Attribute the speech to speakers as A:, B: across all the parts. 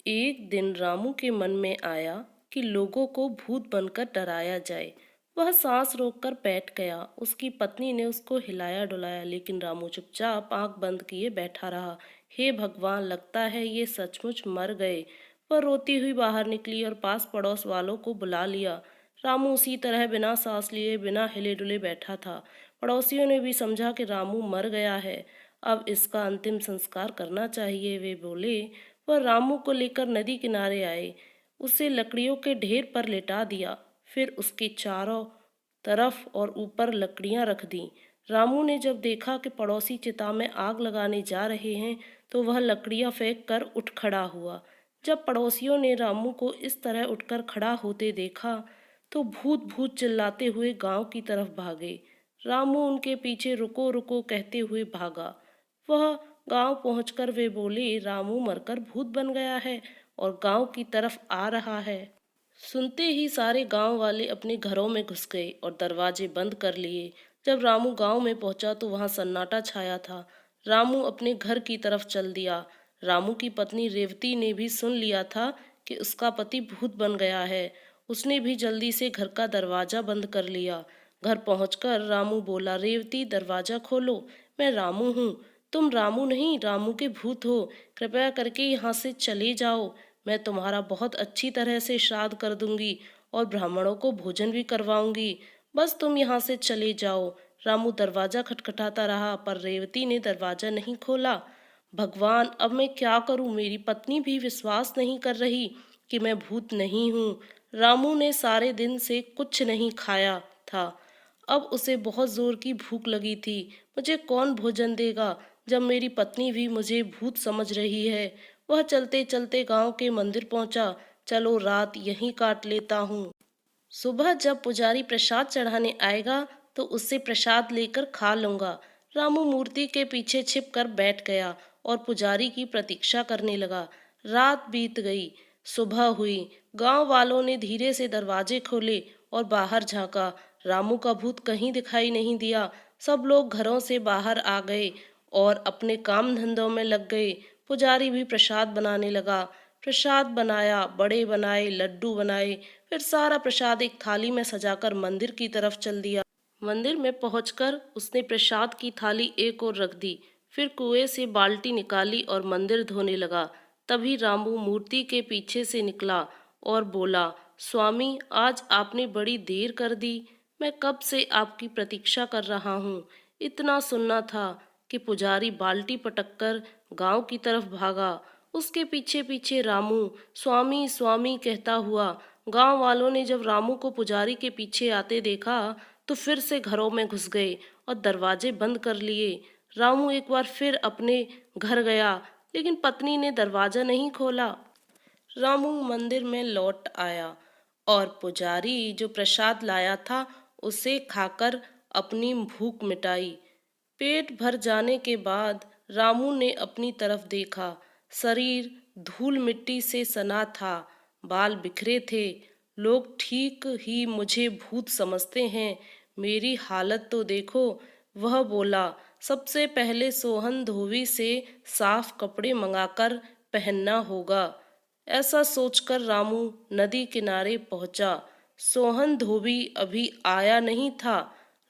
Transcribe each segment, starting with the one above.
A: एक दिन रामू के मन में आया कि लोगों को भूत बनकर डराया जाए। वह सांस रोककर बैठ गया। उसकी पत्नी ने उसको हिलाया डुलाया, लेकिन रामू चुपचाप आंख बंद किए बैठा रहा। हे भगवान, लगता है ये सचमुच मर गए। वह रोती हुई बाहर निकली और पास पड़ोस वालों को बुला लिया। रामू उसी तरह बिना सांस लिए, बिना हिले डुले बैठा था। पड़ोसियों ने भी समझा कि रामू मर गया है, अब इसका अंतिम संस्कार करना चाहिए। वे बोले। वह रामू को लेकर नदी किनारे आए, उसे लकड़ियों के ढेर पर लिटा दिया, फिर उसके चारों तरफ और ऊपर लकड़ियां रख दी। रामू ने जब देखा कि पड़ोसी चिता में आग लगाने जा रहे हैं, तो वह लकड़ियां फेंक कर उठ खड़ा हुआ। जब पड़ोसियों ने रामू को इस तरह उठकर खड़ा होते देखा, तो भूत भूत चिल्लाते हुए गांव की तरफ भागे। रामू उनके पीछे रुको रुको कहते हुए भागा। वह गांव पहुंचकर वे बोले, रामू मरकर भूत बन गया है और गांव की तरफ आ रहा है। सुनते ही सारे गांव वाले अपने घरों में घुस गए और दरवाजे बंद कर लिए। जब रामू गांव में पहुंचा तो वहां सन्नाटा छाया था। रामू अपने घर की तरफ चल दिया। रामू की पत्नी रेवती ने भी सुन लिया था कि उसका पति भूत बन गया है। उसने भी जल्दी से घर का दरवाजा बंद कर लिया। घर पहुंचकर रामू बोला, रेवती दरवाजा खोलो, मैं रामू हूँ। तुम रामू नहीं, रामू के भूत हो। कृपया करके यहाँ से चले जाओ। मैं तुम्हारा बहुत अच्छी तरह से श्राद्ध कर दूंगी और ब्राह्मणों को भोजन भी करवाऊंगी। बस तुम यहाँ से चले जाओ। रामू दरवाजा खटखटाता रहा, पर रेवती ने दरवाजा नहीं खोला। भगवान, अब मैं क्या करूं? मेरी पत्नी भी विश्वास नहीं कर रही कि मैं भूत नहीं हूँ। रामू ने सारे दिन से कुछ नहीं खाया था। अब उसे बहुत जोर की भूख लगी थी। मुझे कौन भोजन देगा जब मेरी पत्नी भी मुझे भूत समझ रही है? वह चलते चलते गांव के मंदिर पहुंचा। चलो रात यहीं काट लेता हूँ। सुबह जब पुजारी प्रसाद चढ़ाने आएगा तो उससे प्रसाद लेकर खा लूंगा। रामू मूर्ति के पीछे छिप कर बैठ गया और पुजारी की प्रतीक्षा करने लगा। रात बीत गई, सुबह हुई। गांव वालों ने धीरे से दरवाजे खोले और बाहर झांका। रामू का भूत कहीं दिखाई नहीं दिया। सब लोग घरों से बाहर आ गए और अपने काम धंधों में लग गए। पुजारी भी प्रसाद बनाने लगा। प्रसाद बनाया, बड़े बनाए, लड्डू बनाए, फिर सारा प्रसाद एक थाली में सजाकर मंदिर की तरफ चल दिया। मंदिर में पहुंचकर उसने प्रसाद की थाली एक ओर रख दी, फिर कुएं से बाल्टी निकाली और मंदिर धोने लगा। तभी रामू मूर्ति के पीछे से निकला और बोला, स्वामी, आज आपने बड़ी देर कर दी। मैं कब से आपकी प्रतीक्षा कर रहा हूँ। इतना सुनना था कि पुजारी बाल्टी पटककर गांव की तरफ भागा। उसके पीछे पीछे रामू स्वामी स्वामी कहता हुआ। गांव वालों ने जब रामू को पुजारी के पीछे आते देखा तो फिर से घरों में घुस गए और दरवाजे बंद कर लिए। रामू एक बार फिर अपने घर गया, लेकिन पत्नी ने दरवाजा नहीं खोला। रामू मंदिर में लौट आया और पुजारी जो प्रसाद लाया था उसे खाकर अपनी भूख मिटाई। पेट भर जाने के बाद रामू ने अपनी तरफ देखा। शरीर धूल मिट्टी से सना था, बाल बिखरे थे। लोग ठीक ही मुझे भूत समझते हैं, मेरी हालत तो देखो। वह बोला, सबसे पहले सोहन धोबी से साफ कपड़े मंगाकर पहनना होगा। ऐसा सोचकर रामू नदी किनारे पहुंचा। सोहन धोबी अभी आया नहीं था।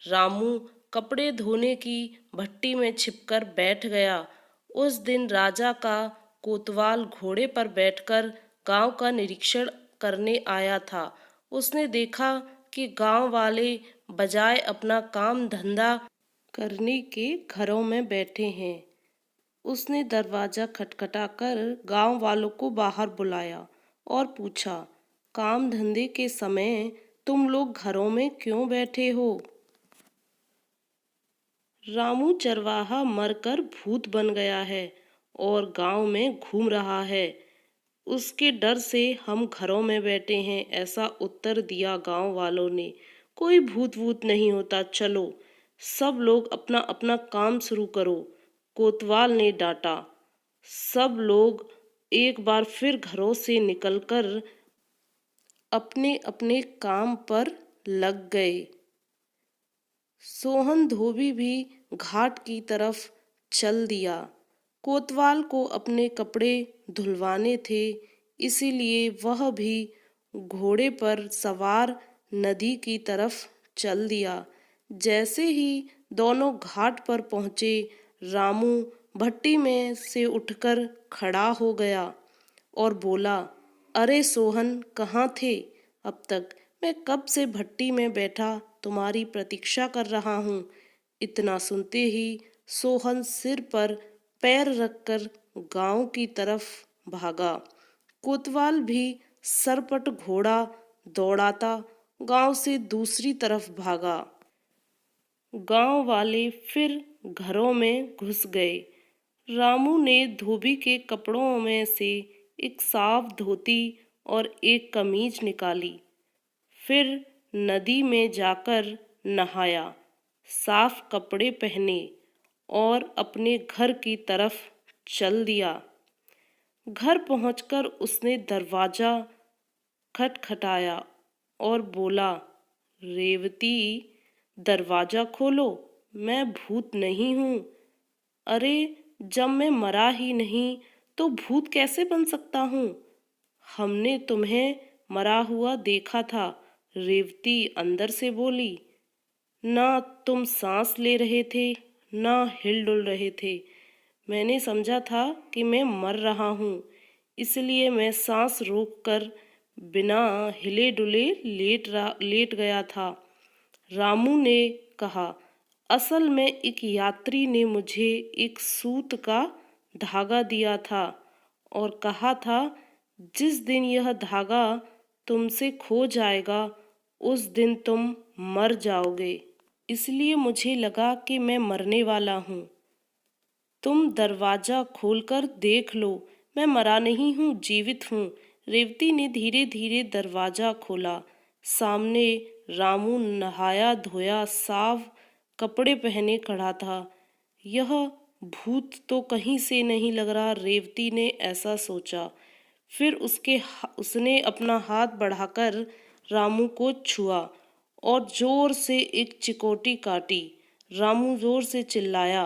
A: रामू कपड़े धोने की भट्टी में छिपकर बैठ गया। उस दिन राजा का कोतवाल घोड़े पर बैठकर गांव का निरीक्षण करने आया था। उसने देखा कि गांव वाले बजाय अपना काम धंधा करने के घरों में बैठे हैं। उसने दरवाजा खटखटाकर गांव वालों को बाहर बुलाया और पूछा, काम धंधे के समय तुम लोग घरों में क्यों बैठे हो? रामू चरवाहा मरकर भूत बन गया है और गांव में घूम रहा है। उसके डर से हम घरों में बैठे हैं, ऐसा उत्तर दिया गांव वालों ने। कोई भूत वूत नहीं होता, चलो सब लोग अपना अपना काम शुरू करो, कोतवाल ने डांटा। सब लोग एक बार फिर घरों से निकलकर अपने अपने काम पर लग गए। सोहन धोबी भी घाट की तरफ चल दिया। कोतवाल को अपने कपड़े धुलवाने थे। इसीलिए वह भी घोड़े पर सवार नदी की तरफ चल दिया। जैसे ही दोनों घाट पर पहुंचे, रामू भट्टी में से उठकर खड़ा हो गया और बोला, अरे सोहन, कहाँ थे? अब तक मैं कब से भट्टी में बैठा तुम्हारी प्रतीक्षा कर रहा हूँ। इतना सुनते ही सोहन सिर पर पैर रखकर गांव की तरफ भागा। कोतवाल भी सरपट घोड़ा दौड़ाता गांव से दूसरी तरफ भागा। गांव वाले फिर घरों में घुस गए। रामू ने धोबी के कपड़ों में से एक साफ धोती और एक कमीज निकाली। फिर नदी में जाकर नहाया, साफ कपड़े पहने और अपने घर की तरफ चल दिया। घर पहुंचकर उसने दरवाजा खटखटाया और बोला, रेवती, दरवाजा खोलो, मैं भूत नहीं हूँ। अरे, जब मैं मरा ही नहीं तो भूत कैसे बन सकता हूँ? हमने तुम्हें मरा हुआ देखा था, रेवती अंदर से बोली। ना तुम सांस ले रहे थे, ना हिल डुल रहे थे। मैंने समझा था कि मैं मर रहा हूँ, इसलिए मैं सांस रोककर बिना हिले डुले लेट गया था। रामू ने कहा, असल में एक यात्री ने मुझे एक सूत का धागा दिया था और कहा था, जिस दिन यह धागा तुमसे खो जाएगा उस दिन तुम मर जाओगे। इसलिए मुझे लगा कि मैं मरने वाला हूँ। तुम दरवाजा खोलकर देख लो, मैं मरा नहीं हूँ, जीवित हूँ। रेवती ने धीरे धीरे दरवाजा खोला। सामने रामू नहाया धोया साफ कपड़े पहने खड़ा था। यह भूत तो कहीं से नहीं लग रहा, रेवती ने ऐसा सोचा। फिर उसने अपना हाथ बढ़ाकर रामू को छुआ और जोर से एक चिकोटी काटी। रामू जोर से चिल्लाया।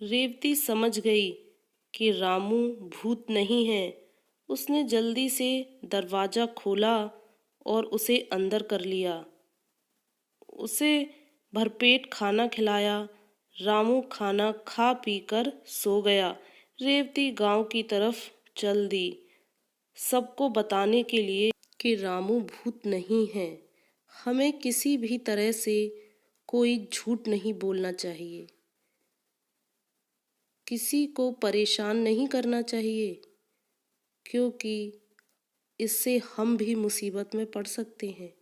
A: रेवती समझ गई कि रामू भूत नहीं है। उसने जल्दी से दरवाजा खोला और उसे अंदर कर लिया। उसे भरपेट खाना खिलाया। रामू खाना खा पीकर सो गया। रेवती गांव की तरफ चल दी, सबको बताने के लिए कि रामू भूत नहीं है। हमें किसी भी तरह से कोई झूठ नहीं बोलना चाहिए, किसी को परेशान नहीं करना चाहिए, क्योंकि इससे हम भी मुसीबत में पड़ सकते हैं।